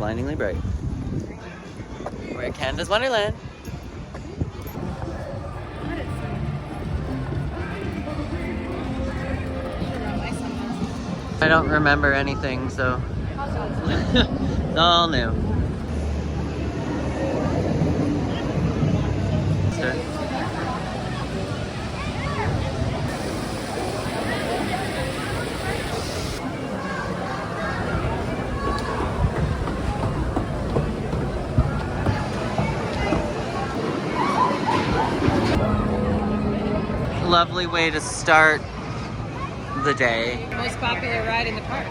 blindingly bright. We're at Canada's Wonderland. I don't remember anything, so it's all new. Lovely way to start the day. Most popular ride in the park.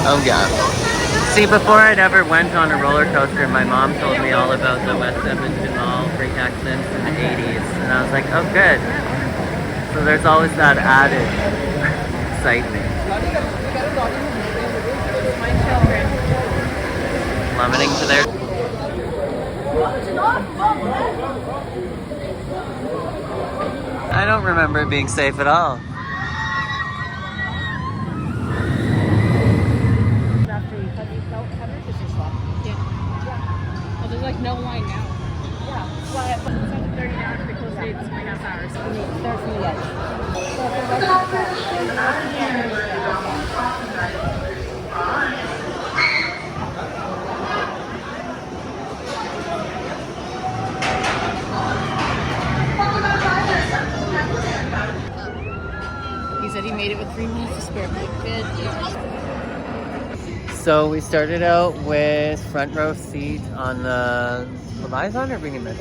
Oh yeah. See, before I'd ever went on a roller coaster, my mom told me all about the West Edmonton Mall break accidents in the 80s. And I was like, oh good. So there's always that added excitement. Plummeting to their... I don't remember it being safe at all. There's like no line now. Yeah. Well, it's 7:30 now because it's 2.5 hours. There's no lights. He said he made it with 3 minutes to spare. Good. So we started out with front row seat on the Leviathan or Bringing This?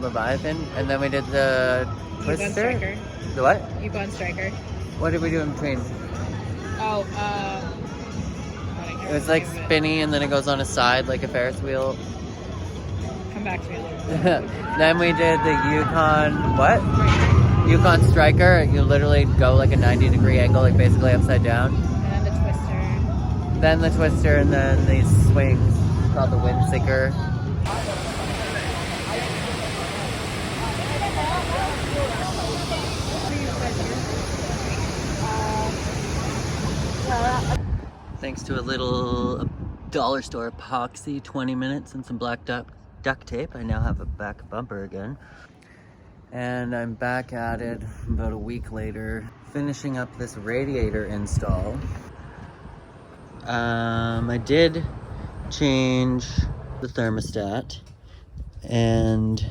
Leviathan. And then we did the Twister. The what? Yukon Striker. What did we do in between? Oh, it was like spinny and then it goes on a side like a Ferris wheel. Come back to me a little bit. Then we did the Yukon, what? Yukon Striker. You literally go like a 90-degree angle, like basically upside down. Then the Twister, and then these swings called the Windseeker. Thanks to a little dollar store epoxy, 20 minutes and some black duct tape, I now have a back bumper again. And I'm back at it about a week later, finishing up this radiator install. I did change the thermostat, and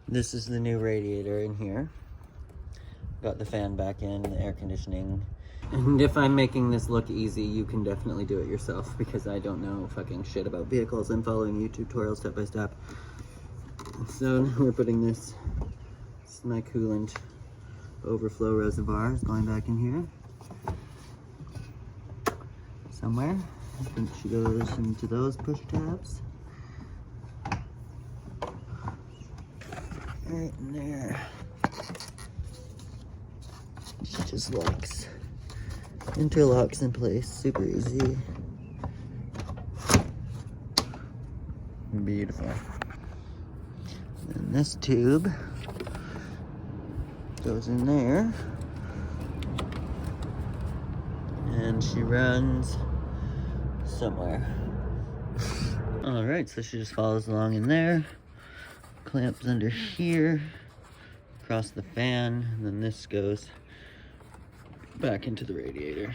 this is the new radiator in here. Got the fan back in, the air conditioning. And if I'm making this look easy, you can definitely do it yourself, because I don't know fucking shit about vehicles. I'm following YouTube tutorials step by step. So now we're putting this is my coolant overflow reservoir. It's going back in here. Somewhere. I think she goes into those push tabs. Right in there. She just interlocks in place, super easy. Beautiful. And this tube goes in there. And she runs somewhere. All right, so she just follows along in there, clamps under here, across the fan, and then this goes back into the radiator.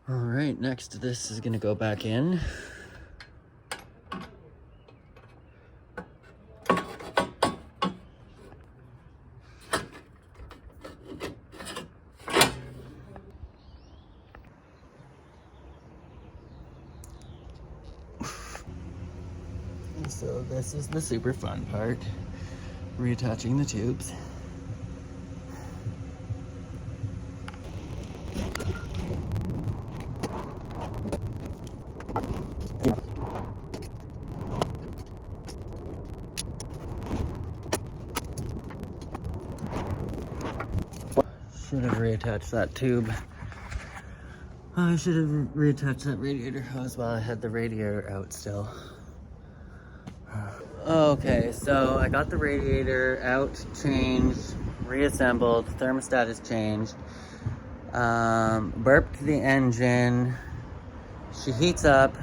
All right, next this is gonna go back in. So this is the super fun part, reattaching the tubes. Should have reattached that tube Oh, I should have reattached that radiator hose while I had the radiator out still. Okay, so I got the radiator out, changed, reassembled, the thermostat is changed. Burped the engine. She heats up.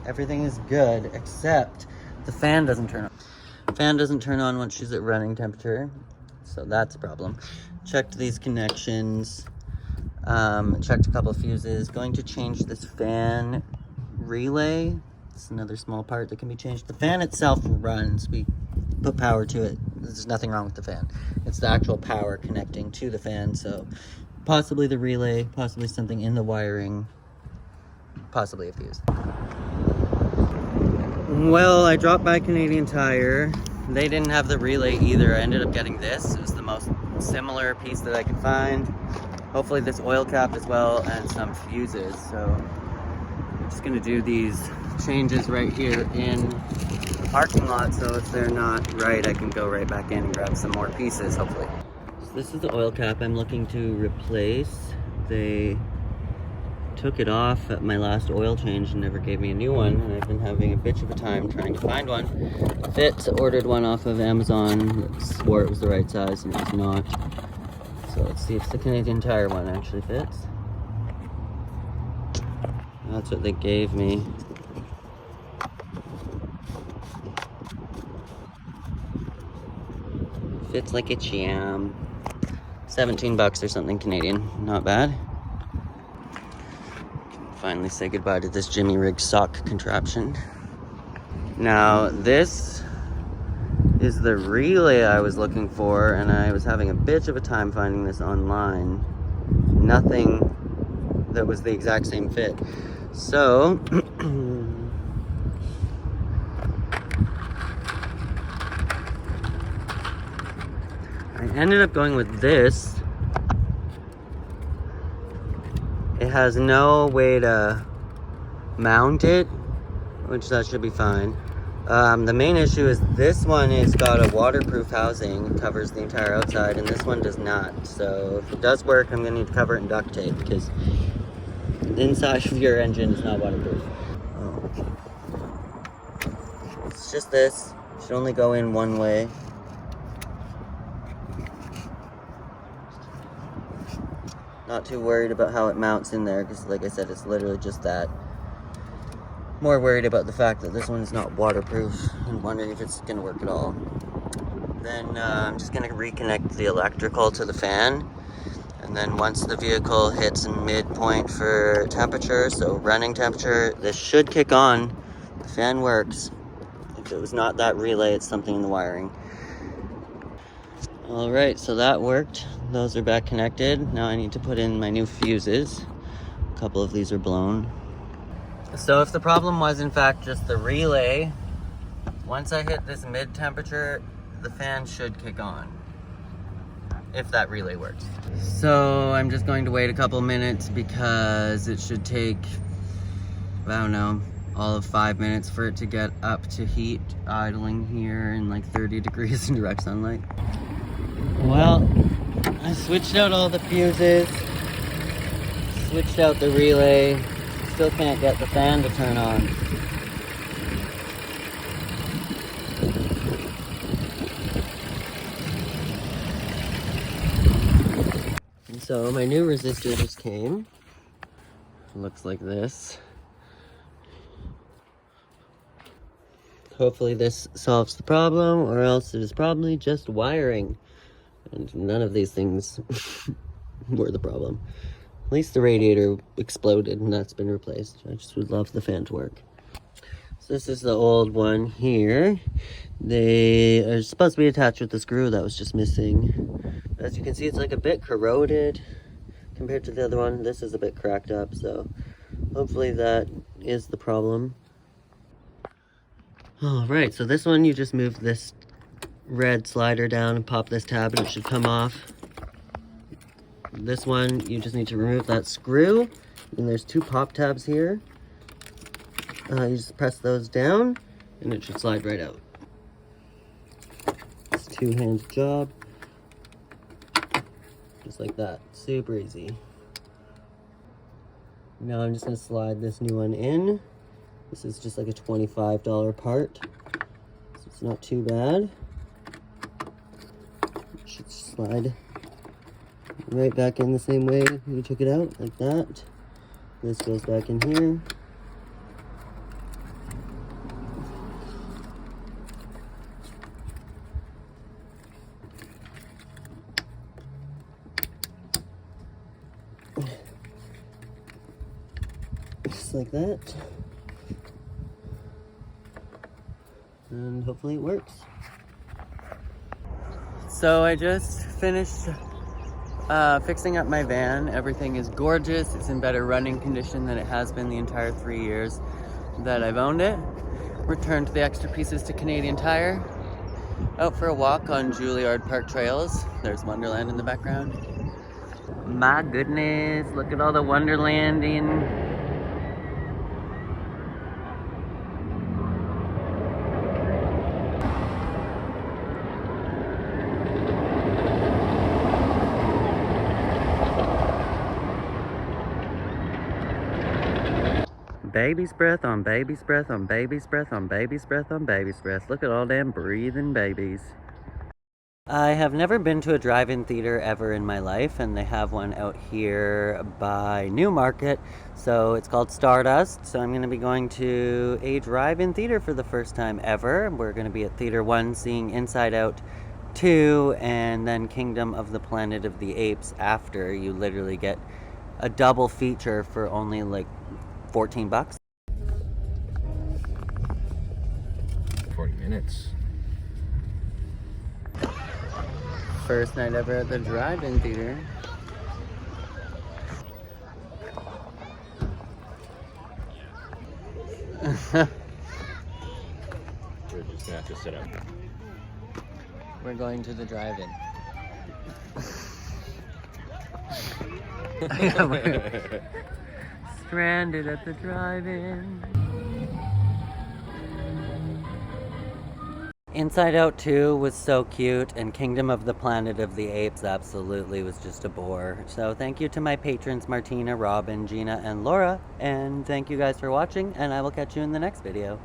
Everything is good, except the fan doesn't turn on. Fan doesn't turn on once she's at running temperature, so that's a problem. Checked these connections. Checked a couple of fuses. Going to change this fan relay. It's another small part that can be changed. The fan itself runs. We put power to it. There's nothing wrong with the fan. It's the actual power connecting to the fan, so possibly the relay, possibly something in the wiring, possibly a fuse. Well, I dropped by Canadian Tire. They didn't have the relay either. I ended up getting this. It was the most similar piece that I could find. Hopefully this oil cap as well, and some fuses. So I'm just gonna do these changes right here in the parking lot, so if they're not right, I can go right back in and grab some more pieces, hopefully. So this is the oil cap I'm looking to replace. They took it off at my last oil change and never gave me a new one, and I've been having a bitch of a time trying to find one. Fits, ordered one off of Amazon, swore it was the right size and it was not. So let's see if the Canadian Tire one actually fits. That's what they gave me. Fits like a jam. 17 bucks or something Canadian, not bad. Finally say goodbye to this Jimmy Rig sock contraption. Now this is the relay I was looking for, and I was having a bitch of a time finding this online. Nothing that was the exact same fit. So I ended up going with this. It has no way to mount it, which that should be fine. The main issue is this one has got a waterproof housing, it covers the entire outside, and this one does not. So if it does work, I'm gonna need to cover it in duct tape because the inside of your engine is not waterproof. It's just this. It should only go in one way. Not too worried about how it mounts in there because, like I said, it's literally just that. More worried about the fact that this one is not waterproof and wondering if it's gonna work at all. Then I'm just gonna reconnect the electrical to the fan, and then once the vehicle hits midpoint for temperature, so running temperature, this should kick on. The fan works. If it was not that relay, it's something in the wiring. All right, so that worked. Those are back connected. Now I need to put in my new fuses. A couple of these are blown. So if the problem was in fact just the relay, once I hit this mid temperature, the fan should kick on, if that relay works. So I'm just going to wait a couple minutes because it should take, I don't know, all of 5 minutes for it to get up to heat, idling here in like 30 degrees in direct sunlight. Well, I switched out all the fuses, switched out the relay, still can't get the fan to turn on. And so my new resistor just came. Looks like this. Hopefully this solves the problem, or else it is probably just wiring. And none of these things were the problem. At least the radiator exploded and that's been replaced. I just would love the fan to work. So this is the old one here. They are supposed to be attached with the screw that was just missing. As you can see, it's like a bit corroded compared to the other one. This is a bit cracked up, so hopefully that is the problem. All right, so this one, you just move this red slider down and pop this tab and it should come off. This one, you just need to remove that screw, and there's two pop tabs here. You just press those down and it should slide right out. It's a two-hand job. Just like that, super easy. Now I'm just gonna slide this new one in. This is just like a $25 part, so it's not too bad. It should slide right back in the same way you took it out, like that. This goes back in here. Just like that. And hopefully it works. So I just finished fixing up my van. Everything is gorgeous. It's in better running condition than it has been the entire 3 years that I've owned it. Returned the extra pieces to Canadian Tire. Out for a walk on Juilliard Park trails. There's Wonderland in the background. My goodness, look at all the Wonderlanding. Baby's breath on baby's breath on baby's breath on baby's breath on baby's breath. Look at all them breathing babies. I have never been to a drive-in theater ever in my life, and they have one out here by Newmarket. So it's called Stardust. So I'm going to be going to a drive-in theater for the first time ever. We're going to be at Theater 1 seeing Inside Out 2 and then Kingdom of the Planet of the Apes after. You literally get a double feature for only like 14 bucks. 40 minutes. First night ever at the drive-in theater. We're just gonna have to sit up. We're going to the drive-in. Stranded at the drive-in. Inside Out 2 was so cute, and Kingdom of the Planet of the Apes absolutely was just a bore. So thank you to my patrons Martina, Robin, Gina, and Laura, and thank you guys for watching, and I will catch you in the next video.